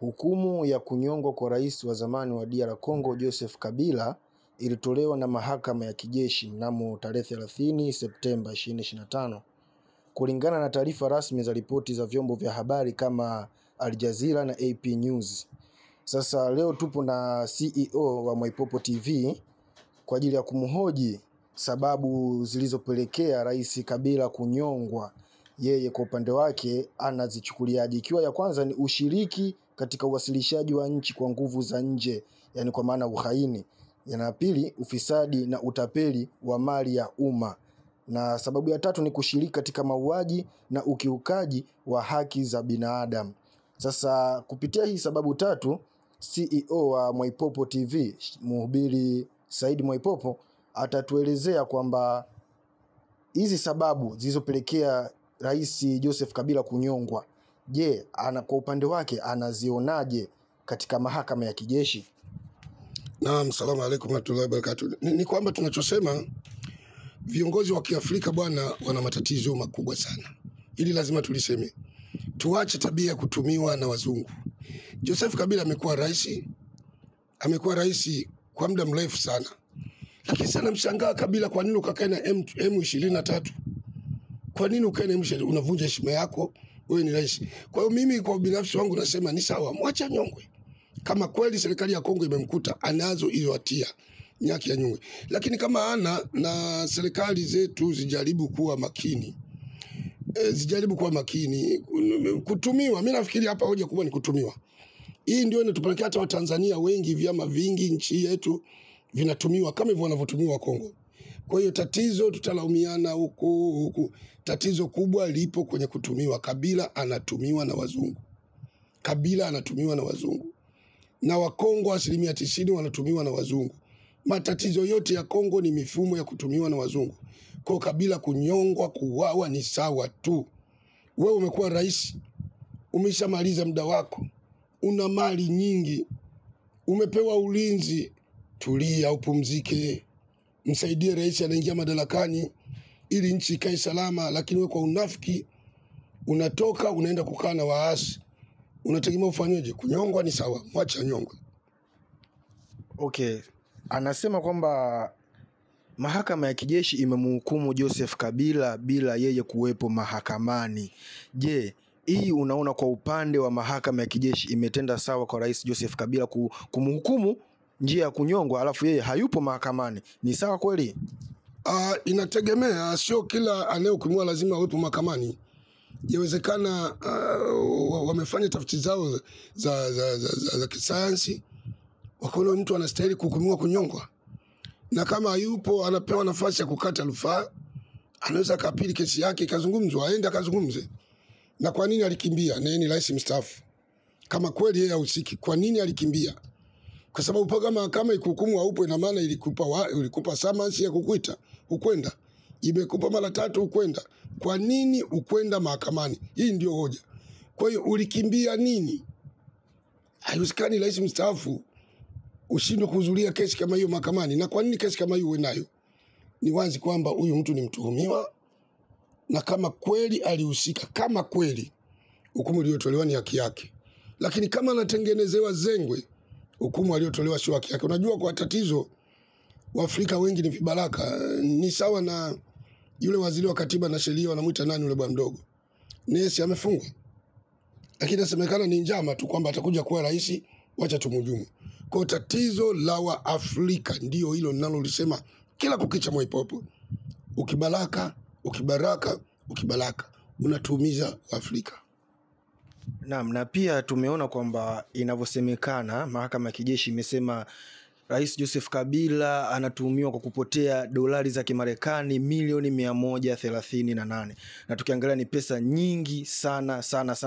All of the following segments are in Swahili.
Hukumu ya kunyongwa kwa rais wa zamani wa DR Congo Joseph Kabila ilitolewa na mahakama ya kijeshi mnamo tarehe 30 Septemba 2025. Kulingana na taarifa rasmi za ripoti za vyombo vya habari kama Al Jazeera na AP News. Sasa leo tupo na CEO wa Mwaipopo TV kwa ajili ya kumhoji sababu zilizopelekea rais Kabila kunyongwa. Yeye kwa upande wake anazichukuliaje, ikiwa ya kwanza ni ushiriki katika uwasilishaji wa nchi kwa nguvu za nje, yani kwa maana uhaini, na pili ufisadi na utapeli wa mali ya umma, na sababu ya tatu ni kushiriki katika mauaji na ukiukaji wa haki za binadamu. Sasa kupitia hii sababu tatu, CEO wa Mwaipopo TV Mhubiri Said Mwaipopo atatuelezea kwamba hizi sababu zilizopelekea rais Joseph Kabila kunyongwa, je, kwa upande wake anazionaje katika mahakama ya kijeshi? Naam, salamu alaykum wa rahmatullahi wa barakatuh. Ni kwamba tunachosema viongozi wa Kiafrika bwana wana matatizo makubwa sana. Ili lazima tuliseme. Tuache tabia ya kutumiwa na wazungu. Joseph Kabila amekuwa rais kwa muda mrefu sana. Lakini sana mshangaa Kabila, kwa nini ukakaa na M23? Kwa nini ukae na M23? Unavunja heshima yako, wewe ni rais. Kwa hiyo mimi kwa binafsi wangu nasema ni sawa, mwacha nyongwe. Kama kweli serikali ya Kongo imemkuta anazo hizo hatia, nyaki ya nyongwe. Lakini kama ana, na serikali zetu zijaribu kuwa makini. Kutumiwa, mimi nafikiri hapa hoja kubwa ni kutumiwa. Hii ndio inatupelekea hata Watanzania wengi, vyama vingi nchi yetu vinatumiwa kama hivyo wanavyotumiwa Kongo. Kwa hiyo tatizo tutalaumiana huku. Tatizo kubwa lipo kwenye kutumiwa. Kabila anatumiwa na wazungu. Na Wakongo 90% wanatumiwa na wazungu. Matatizo yote ya Kongo ni mifumo ya kutumiwa na wazungu. Kwa Kabila kunyongwa, kuuawa ni sawa tu. Wewe umekuwa rais, umeshamaliza muda wako, una mali nyingi, umepewa ulinzi, tulia upumzike. Msaidie rais anaingia madarakani ili nchi ikae salama. Lakini wewe kwa unafiki unatoka unaenda kukaa na waasi, unategemea ufanyeje? Kunyongwa ni sawa, mwacha nyongwe. Okay, anasema kwamba mahakama ya kijeshi imemhukumu Joseph Kabila bila yeye kuwepo mahakamani. Je, hii unaona kwa upande wa mahakama ya kijeshi imetenda sawa kwa rais Joseph Kabila kumhukumu njia ya kunyongwa alafu yeye hayupo mahakamani? Ni sawa kweli? Inategemea, sio kila anayehukumiwa lazima awepo mahakamani. Yawezekana wamefanya tafiti zao za kisayansi, wakaona mtu anastahili kuhukumiwa kunyongwa, na kama hayupo anapewa nafasi ya kukata rufaa, anaweza kapili kesi yake ikazungumzwa, aende akazungumze. Na kwa nini alikimbia? Na yeye ni rais mstaafu. Kama kweli yeye hahusiki, kwa nini alikimbia? Kwa sababu mpaka mahakama ikuhukumu haupo, ina maana ilikupa summons ya kukuita, ukwenda. Imekupa mara 3 ukwenda. Kwa nini ukwenda mahakamani? Hii ndio hoja. Kwa hiyo ulikimbia nini? Haiwezekani rais mstaafu ushindwe kuhudhuria kesi kama hiyo mahakamani. Na kwa nini kesi kama hiyo uwe nayo? Ni wazi kwamba huyu mtu ni mtuhumiwa, na kama kweli alihusika, kama kweli hukumu iliyotolewa ni haki yake. Lakini kama anatengenezewa zengwe, hukumu aliyotolewa sio haki yake. Unajua kwa tatizo Waafrika wengi ni vibaraka. Ni sawa na yule waziri wa katiba na sheria, wanamuita nani yule bwana mdogo, Nesi, amefungwa. Lakini inasemekana ni njama tu kwamba atakuja kuwa rais, wacha tumhujumu. Kwa tatizo la Waafrika ndio hilo ninalolisema kila kukicha Mwaipopo. Ukibaraka unatuumiza Waafrika. Naam, na pia tumeona kwamba inavyosemekana mahakama ya kijeshi imesema rais Joseph Kabila anatuhumiwa kwa kupotea dolari za Kimarekani milioni 138. Na tukiangalia ni pesa nyingi sana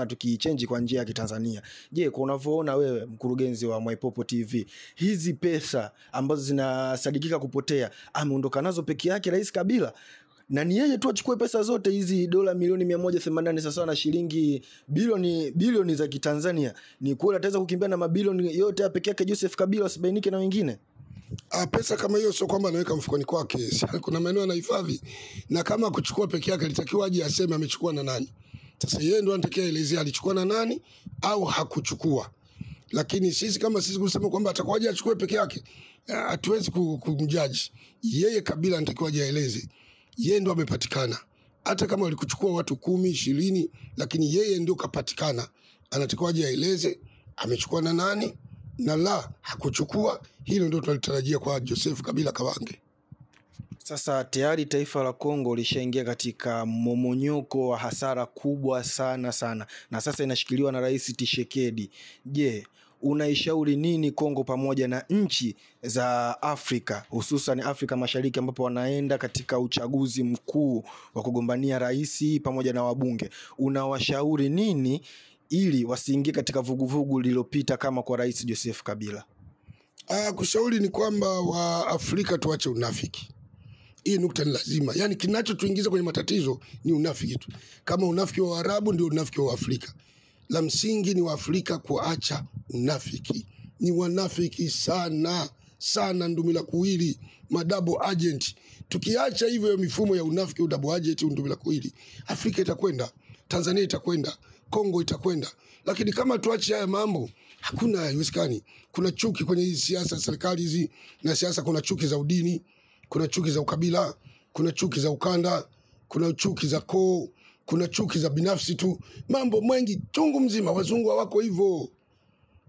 tukiichange kwa njia ya Kitanzania. Je, kwa unavyoona wewe mkurugenzi wa Mwaipopo TV, hizi pesa ambazo zinasadikika kupotea, ameondoka nazo peke yake rais Kabila? Na ni yeye tu achukue pesa zote hizi dola milioni 188 sawa na shilingi bilioni za Kitanzania? Ni kweli ataweza kukimbia na mabilioni yote peke yake Joseph Kabila, usibainike na wengine? Pesa kama hiyo sio kwamba anaweka mfukoni kwake. Kuna maeneo anahifadhi, na kama kuchukua peke yake alitakiwa aje aseme amechukua na nani. Sasa yeye ndo anatakiwa elezea alichukua na nani au hakuchukua. lakini sisi kama sisi kusema kwamba atakuwaje achukue peke yake, hatuwezi kumjaji yeye. Kabila anatakiwa aeleze, yeye ndo amepatikana. Hata kama walikuchukua watu 10, 20, lakini yeye ndio kapatikana, anatakiwa aeleze amechukua na nani na la hakuchukua. Hilo ndio tunalitarajia kwa Joseph Kabila Kabange. Sasa tayari taifa la Kongo lishaingia katika momonyoko wa hasara kubwa sana, na sasa inashikiliwa na Rais Tshisekedi. Je, unaishauri nini Kongo pamoja na nchi za Afrika, hususan Afrika Mashariki, ambapo wanaenda katika uchaguzi mkuu wa kugombania rais pamoja na wabunge? Unawashauri nini ili wasiingie katika vuguvugu lililopita kama kwa Rais Joseph Kabila? Kushauri ni kwamba wa Afrika tuache unafiki. Hii nukta ni lazima. Yani kinachotuingiza kwenye matatizo ni unafiki tu. Kama unafiki wa Arabu ndio unafiki wa Afrika. La msingi ni wa Afrika kuacha unafiki. Ni wanafiki sana ndumila kuwili, madouble agent. Tukiacha hivyo mifumo ya unafiki, double agent, ndumila kuwili, Afrika itakwenda, Tanzania itakwenda, Kongo itakwenda. Lakini kama tuache haya mambo, hakuna, haiwezekani. Kuna chuki kwenye hizi siasa, serikali hizi na siasa. Kuna chuki za udini, kuna chuki za ukabila, kuna chuki za ukanda, kuna chuki za koo, kuna chuki za binafsi tu. Mambo mengi chungu mzima. Wazungu hawako hivyo.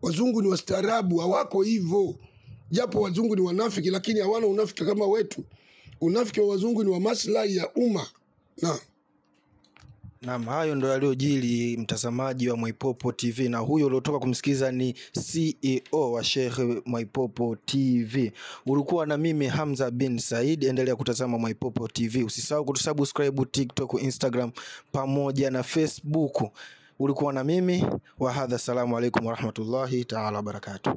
Wazungu ni wastaarabu, hawako hivyo. Japo wazungu ni wanafiki, lakini hawana unafiki kama wetu. Unafiki wa wazungu ni wa maslahi ya umma. Naam, hayo ndio yaliyojiri mtazamaji wa Mwaipopo TV, na huyo uliotoka kumsikiza ni CEO wa Sheikh Mwaipopo TV. Ulikuwa na mimi Hamza bin Said. Endelea kutazama Mwaipopo TV. Usisahau kutusubscribe TikTok, Instagram pamoja na Facebook. Ulikuwa na mimi wa hadha. Assalamu alaikum warahmatullahi ta'ala wabarakatuh.